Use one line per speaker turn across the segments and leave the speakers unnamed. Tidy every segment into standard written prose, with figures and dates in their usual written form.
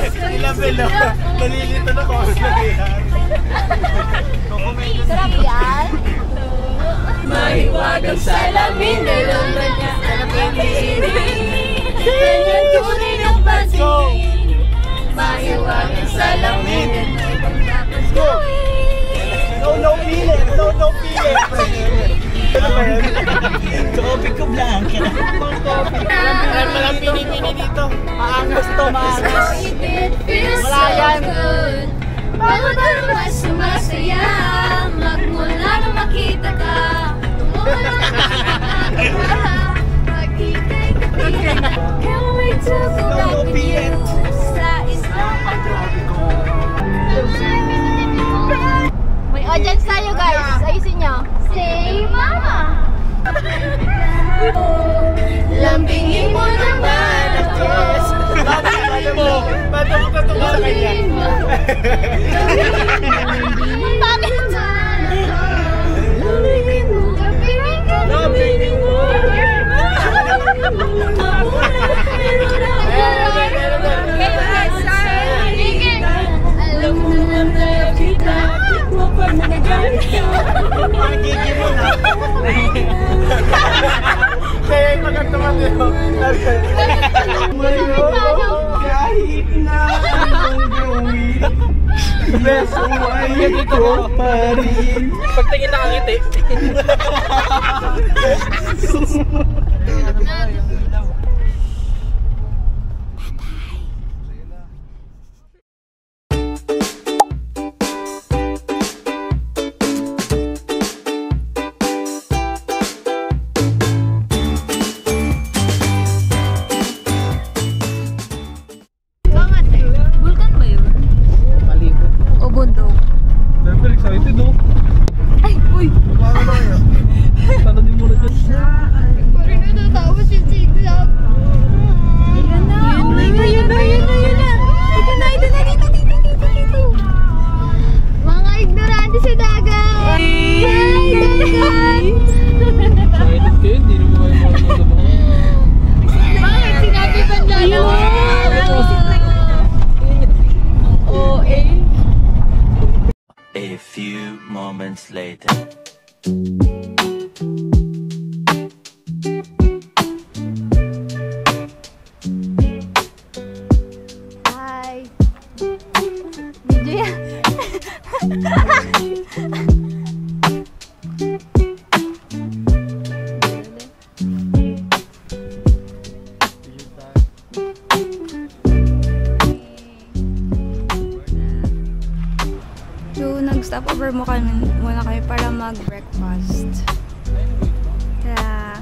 Ilabel o. Nalilito na kung ano nangyayari.
Sarap yan.
Mahiwagang salamin, nilunod niya ang pag-ibig. Kanyang tunay ng pansin. Mahiwagang salamin,
Let's go! No feeling! No feeling! Ano ba yan?
Topic ko blanca.
Marami palang pini-pini dito. Maangas to, maangas.
wala yan. Pagod mas sumasaya, magmula nang makita ka. Magkikay ka. Can't wait to go back with you. Sa isang
May audience tayo guys. Ayusin nyo.
Say mama. Lambingin mo naman ako.
Alam mo, ba't ako katungo sa kanya?
Bakit?
Lambingin mo.
Lambingin mo.
Alam mo naman tayo kita. Kapag nagagalit ka.
Magiging mo na. Kaya yung magandang yun. Kahit na anong gawin, beso ay ito pa rin. Pagtingin nakangiti.
Vulkan ba yun?
Malibot.
O bundok?
Siyempre excited no?
Ay, uy!
Tananin mo na dyan.
Parang natatawa si Zigzag. Ayan na! Oh my God! Ayan na! Ayan na! Ayan na! Ito na! Ito na! Dito! Dito! Dito! Dito! Mga ignorante sa dagat! Hi! Dagat!
Excited kayo, hindi naman kayo mga
Bakit sinabi ba dalawa?
A few moments later.
Hi! Video yan! So, nag-stop over muna kami para mag-breakfast. Kaya...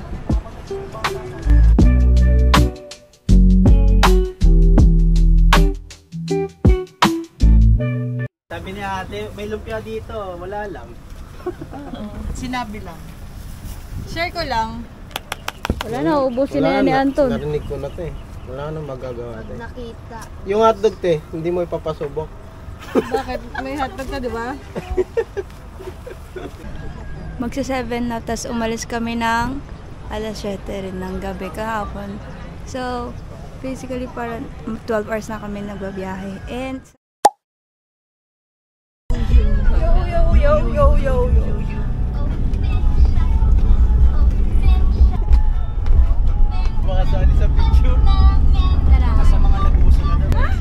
Sabi ni ate, may lumpia dito, wala lang.
Sinabi lang.
Share ko lang. Wala na, ubusin na yan ni Anton.
Narinig ko na to eh. Wala nang magagawa te.
Nakita.
Yung hotdog te, hindi mo ipapasubok.
Bakit? May hotdog ka, di ba?
Magsa-7 na, tas umalis kami ng alas 7 rin ng gabi kahapon. So, basically parang 12 hours na kami nagbabiyahe. And
Yo.
Makasali sa picture.
tara.
Sa mga nag-uso na naman.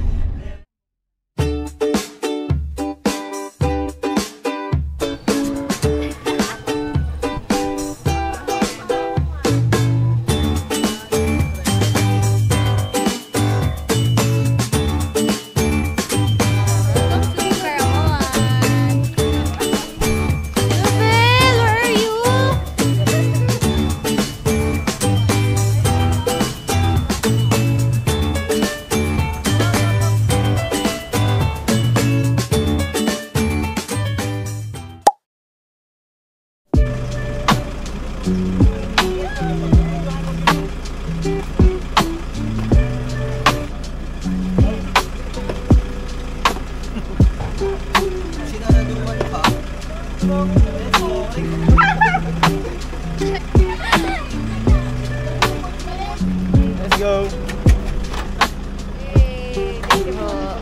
Thank you po. Wow.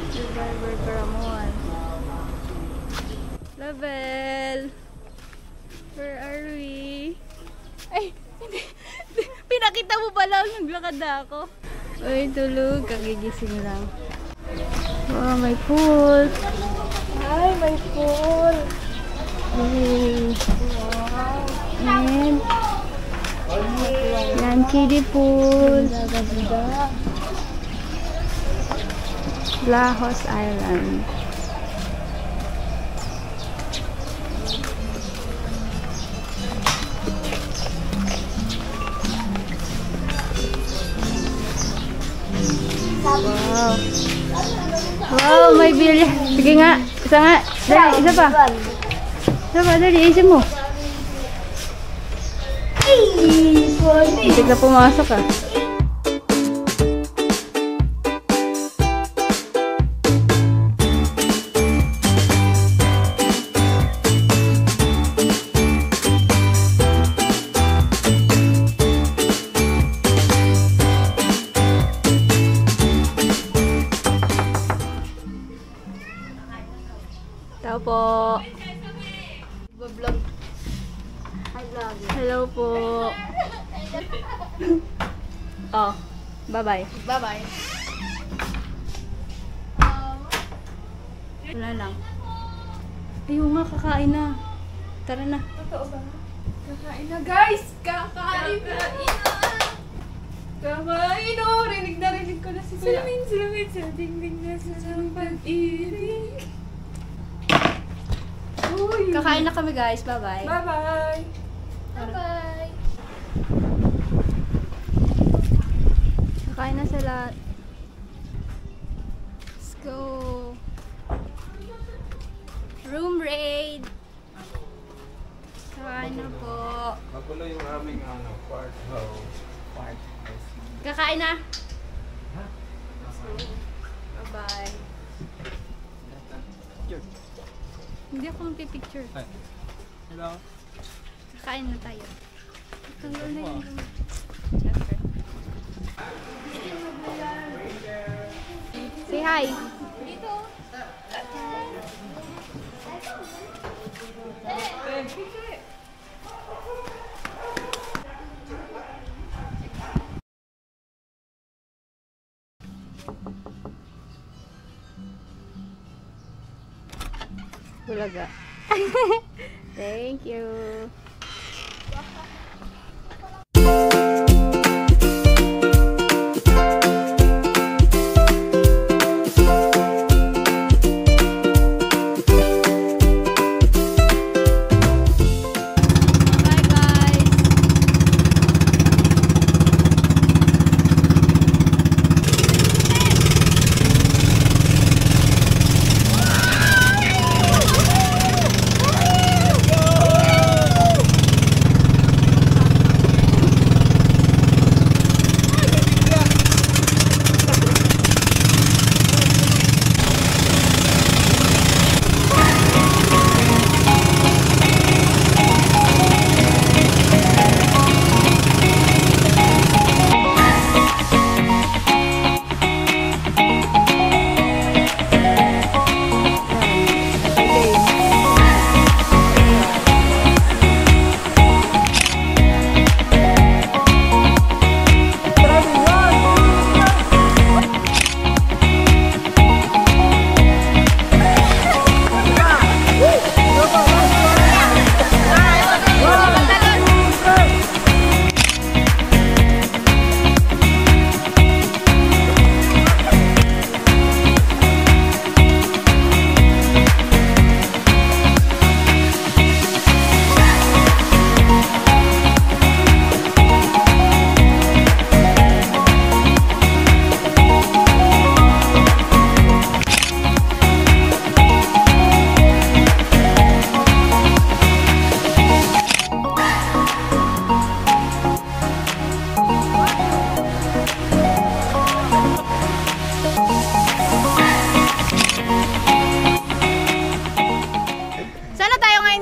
Survivor Paramon. Level. Where are we? Ay, hindi. Pinakita mo pala, naglakad na ako. Uy, tulog. Kagigising lang. Wow, may pool. Ay, may pool. Uy. Wow. And, yan, kiddie pool. Lahos Island. Wow. Wow, may bilya. Sige nga. Isa nga. Dali, isa pa. Isa pa, dali. Isa mo. Hindi ka pumasok ah. Tao po.
Vlog. Hi, vlog.
Hello po. Oh, bye-bye.
Bye-bye.
Wala lang. Ayun nga, kakain na. Tara na.
Totoo ba? Kakain na, guys! Kakain na! Kakain na! Rinig na rinig ko na si Kuya. Salamin sa dingding na sa pag-ibig. Uy!
Kakain na kami guys. Bye-bye.
Bye-bye! Bye-bye!
Kakain na sila. Let's go. Room raid. Kakain na po.
Magulo yung aming part house.
Kakain na. Bye-bye. Hindi ako magpipicture.
Hello?
Kakain na tayo. Tanggal na yung room. Siyempre. Say hi.
Dito!
Bulaga. Thank you. Bye guys.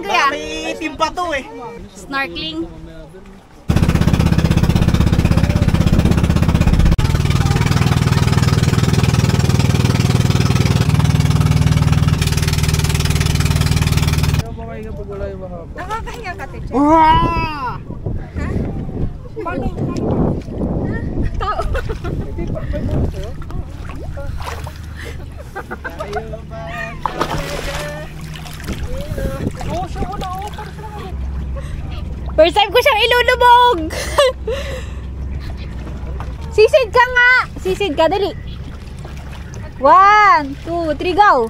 gagawin kuya?
May itim pa to eh.
Snorkeling.
Nakakahinga ka, teacher.
First time ko siyang ilulubog. Sisid ka nga. Sisid ka, dali. 1, 2, 3, go.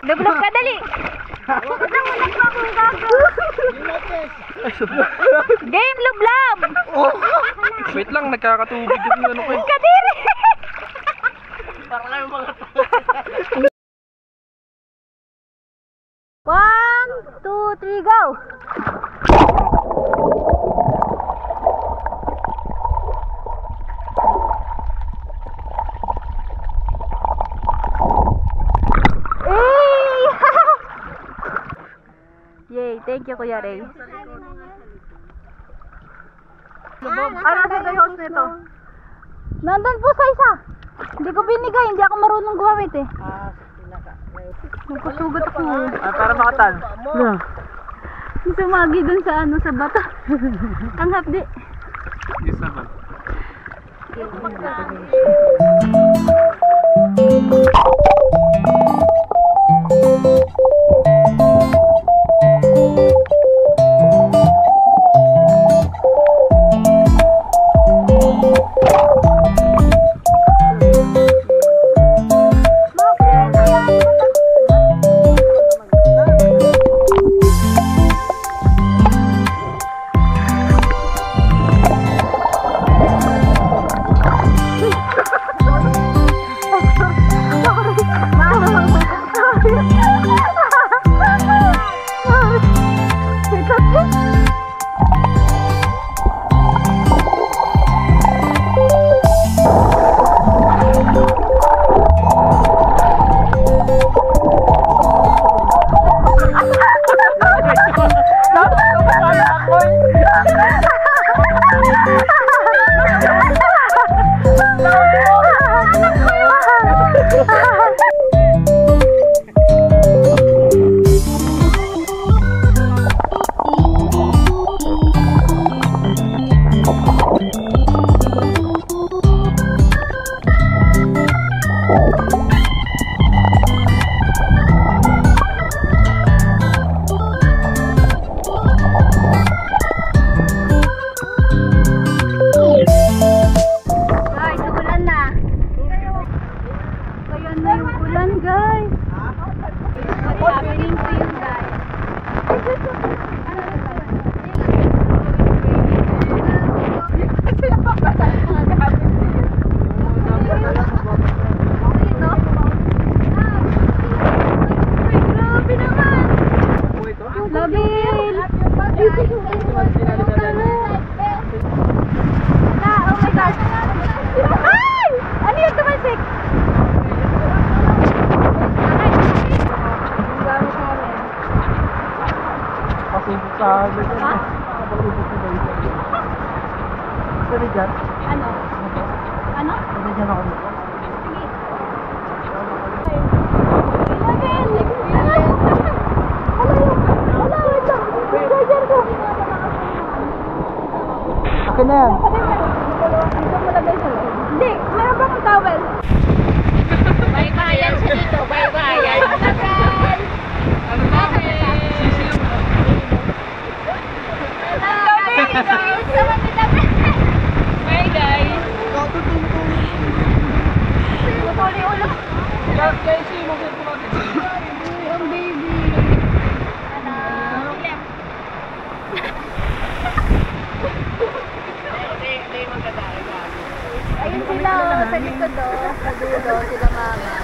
Lublog ka, dali. Game, lublab.
Wait lang, nagkakatubig yung ano ko eh.
Kadiri.
Para kayo mga
1, 2, 3, go. Yay, thank you Kuya Ray. Ano sa host nito? Nandun po sa isa. Hindi ko binigay, hindi ako marunong gumamit eh. Magpasugat ako.
para makatan.
Sumagi dun sa ano, sa bata. Ang hapdi.
Isa ba?
Ano? Ano?
Akin na yan.
Hindi, meron ba akong towel?
Bye-bye siya dito. Bye-bye.
Ano ba?
Bye guys.
Ang baby. Ayun sila sa likod sa dulo, sila mama.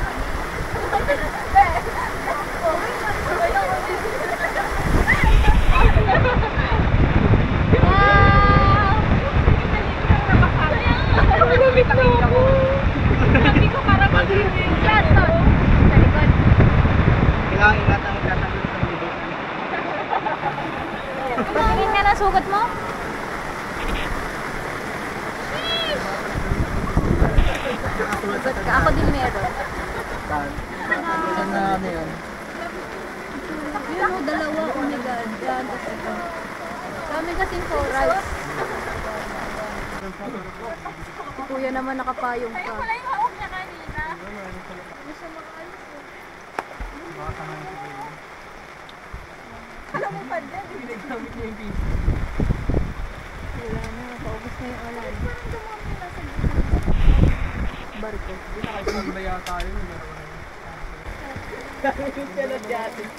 Tingin nga na sugat mo? Sugat ka. Ako din meron.
Saan na ano yun?
Yun o, dalawa. Oh my God. Yan, tapos ito. Kami kasing corals. Si kuya naman nakapayong pa.
Wala yung hawak niya kanina.
Alam mo pa dyan.
Wala na, paubos na yung ulan. Barko.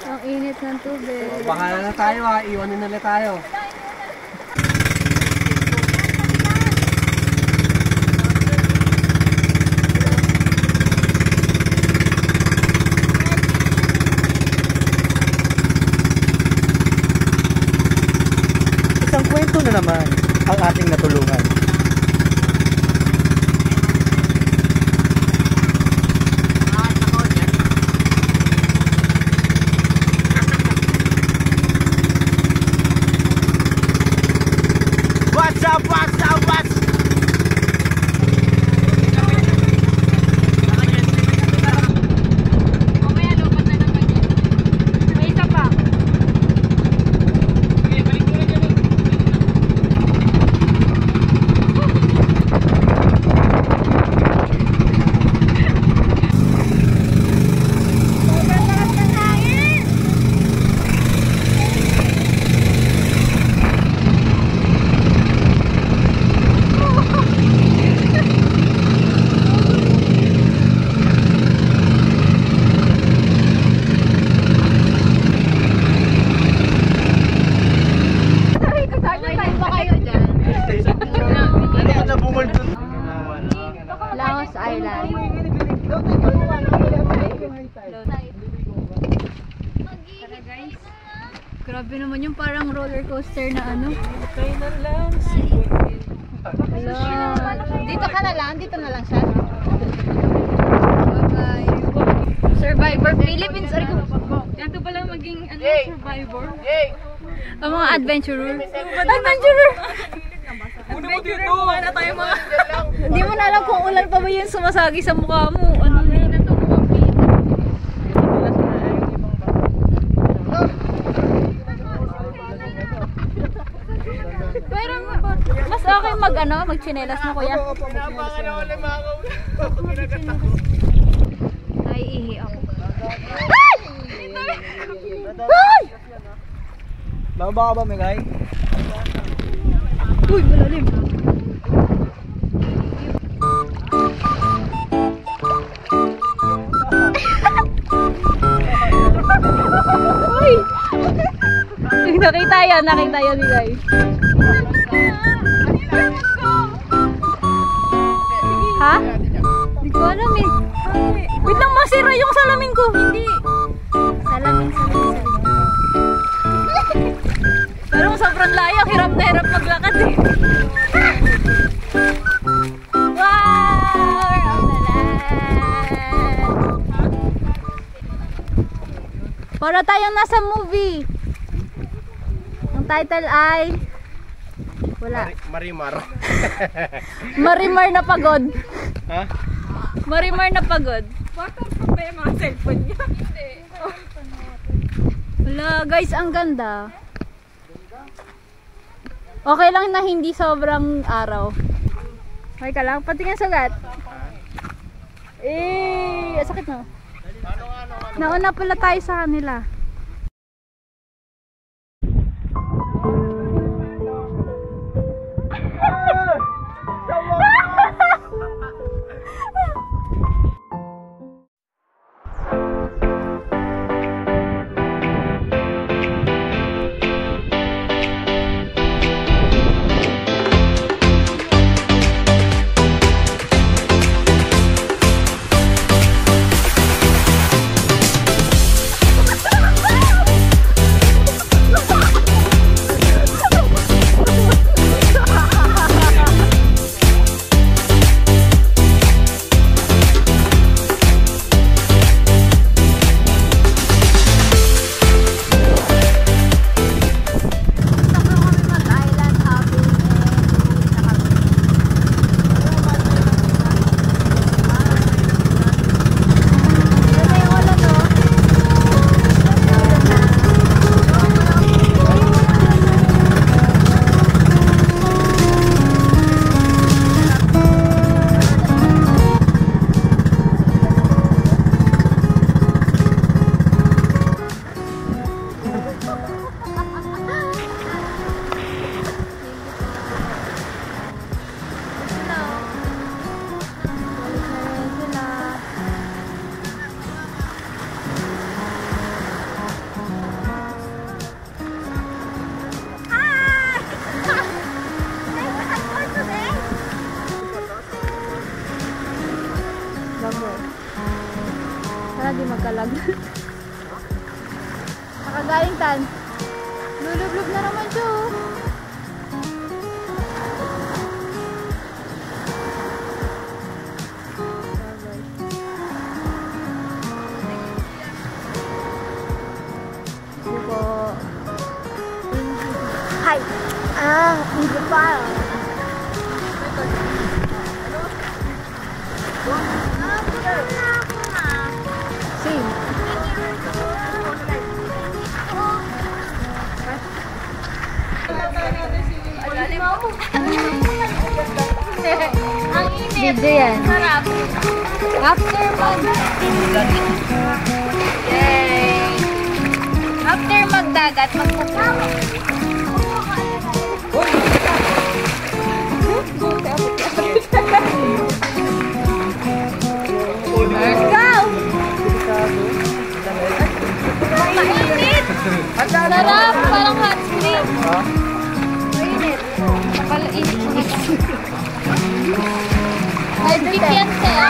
Ang init ng tubig.
Bahala na tayo ha, iwanin nila tayo. Isang kwento na naman ang ating natulungan. What's up, what's up, what's up?
Mamaya lupat na naman yan. May isa pa.
Laos Island. Grabe naman yung parang roller coaster na ano. Hello. Dito ka na lang? Dito na lang siya? Bye-bye. Survivor Philippines.
Ito pala maging survivor.
Ang mga adventurer. Adventurer!
Adventurer na tayo mga.
Hindi mo na alam kung ulan pa ba yung sumasagi sa mukha mo. Ano na to? Pero mas okay mag-chinelas mo kuya. Ay, ihi ako. Ay! Ay!
Bababa ka ba, Megay?
Uy, malalim. Uy! Nakita yan ni guys. Ha? Hindi ko alam eh. Wait lang, masira yung salamin ko. Hindi. Salamin. Pero sobrang layo, hirap na hirap maglakad eh. Wow! Para tayong nasa movie. Ang title ay wala.
Marimar.
Marimar na pagod.
Ha?
Marimar na pagod.
Waterproof ba yung mga cellphone niya? Hindi.
Wala guys, ang ganda. Okay lang na hindi sobrang araw. Okay ka lang? Patingin sugat. Sakit no? Nauna pala tayo sa kanila. Bago. Sana di magkalag. Nakagaling tan. Lulublog na naman siya oh. Hi! Hindi pa. Same.
Ang init.
Video yan.
Sarap.
After
Yay! After magdagat, magpapama.
Go!
Mainit! Sarap! Parang hot spring. Mainit. Pala init sa hot spring. Hybrid yan kaya.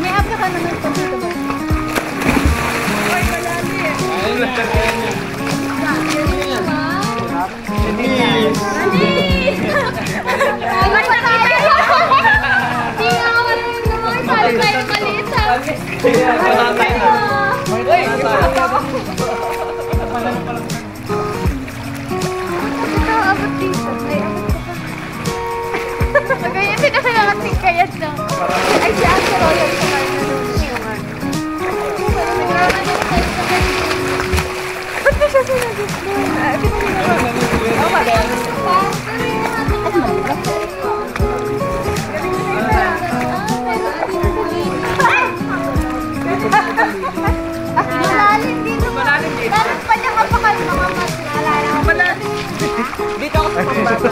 May apya ka naman pa dito ba?
Ayun lang talaga niya.
Ay, tayo! Hindi nga ako marunong naman. Sabi tayo maliit ha.
Matatay na.
Ito, abot dito. Ay, abot ko pa. Magayon din kasi nakating kayat lang. Ay, si Ate Royal sa kanya na doon. Ba't ba siya sinagot doon? Di ba nila? Malalim dito.
Malalim dito.
Dapat pa niya kapakal mga mas. Naalala ko.
Malalim. Dito ako sa pambaba.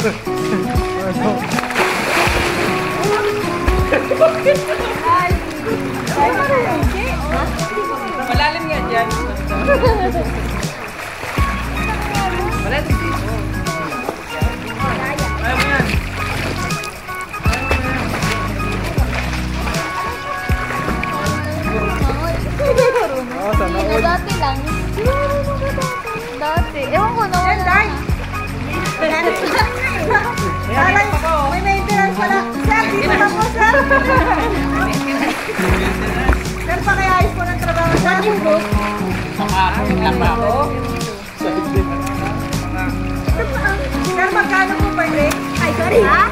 Malalim nga dyan. Malalim dito. Ayaw mo yan. Oo, sana all.
Dati lang. Dati. Ewan ko naman.
May maintenance pala.
Sir, dito na po, sir. Sir, pakiayos po ng trabaho, sir. Sir, magkano po per day?
Ay, sorry. Ha?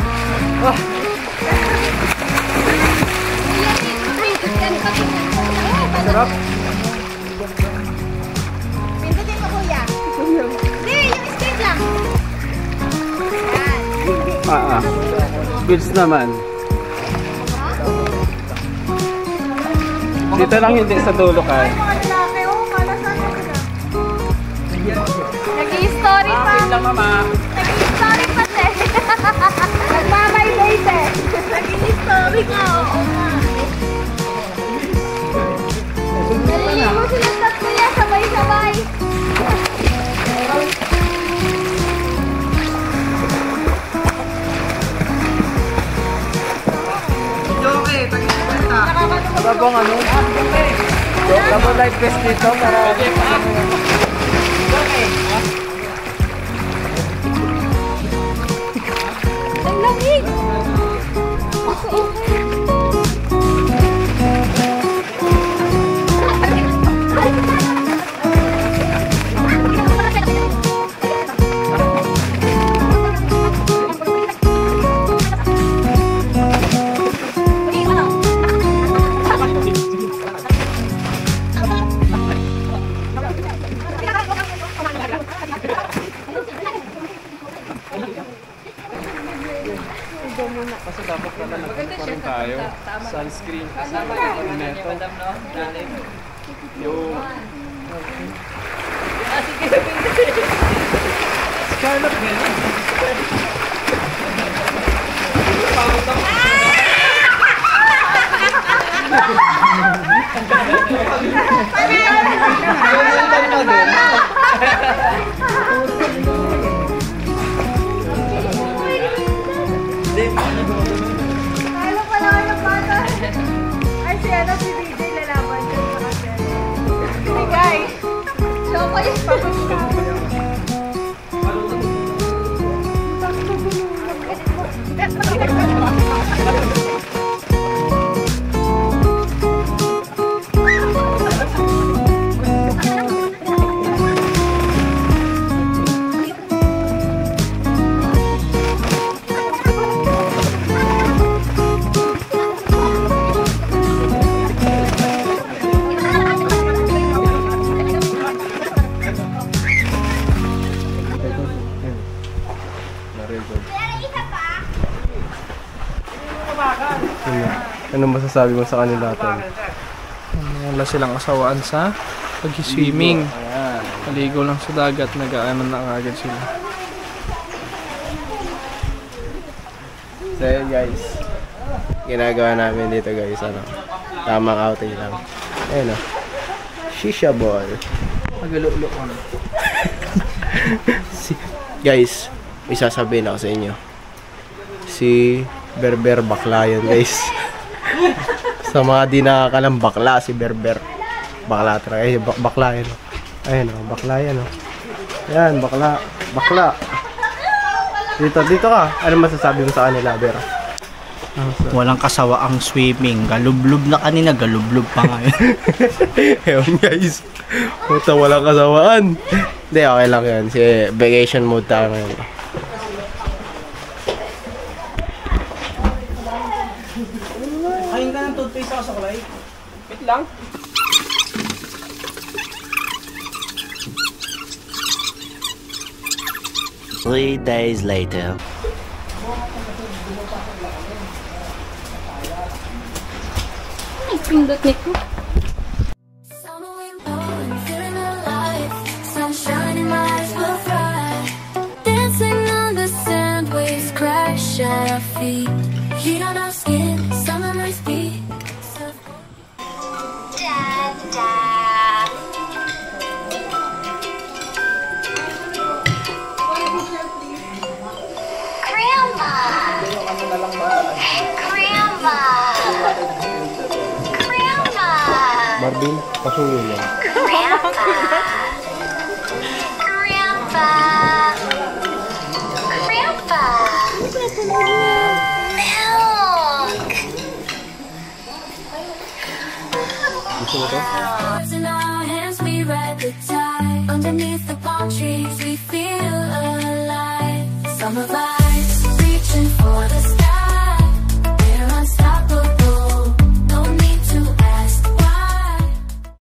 Sarap.
Pindutin mo, kuya. Hindi, yung straight lang. Yan.
Bills naman. Dito lang hindi sa dulo ka.
Ay, mga lalaki, oh, malasan na sila.
Nag-i-story pa.
Lang mama.
Nag-i-story pa, te. Nagmamay days, eh. Nag-i-story nga, oo nga. Naliligo mo sila sa kuya, sabay-sabay.
Babong ano? Babong light vest dito para...
Ang lamig.
Kasi dapat pala nagpaparin tayo. Sunscreen kasi neto. Yung... Scarlet ganyan.
Kaya pala
Anong masasabi mo sa kanila, Tol?
Wala silang asawaan sa pag-swimming.
Ayan.
Maligo lang sa dagat, nag-aaman na agad sila.
So yun guys, ginagawa namin dito guys, ano, tamang outing lang. Ayun o, shisha ball.
Magalulo ko na.
Guys, may sasabihin ako sa inyo. Si Berber bakla yun guys. Sa mga di nakakalang bakla, si Berber bakla talaga. Ay, bakla yan o. Ayun o, bakla yan o. Yan, bakla. Bakla. Dito ka. Ano masasabi mo sa kanila, Ber?
Walang kasawa ang swimming. Galublub na kanina, galublub pa ngayon.
Ewan guys. Puta, walang kasawaan. Hindi, okay lang yun. Si vacation mode tayo ngayon.
Kain ka ng toothpaste ako sa kulay. Wait lang.
Three days later.
Ay, pindot nito.
Sunshine in my eyes will fly. Dancing on the sand, waves crash at our feet. Heat on our skin, summer breeze beat. Da, da. Grandma. Grandma. Grandma.
Marvin, pasuyo yan.
Grandpa. Grandpa. Grandpa. Milk.
Gusto mo to?
In our hands we ride the tide. Underneath the palm trees we feel alive. Summer vibe.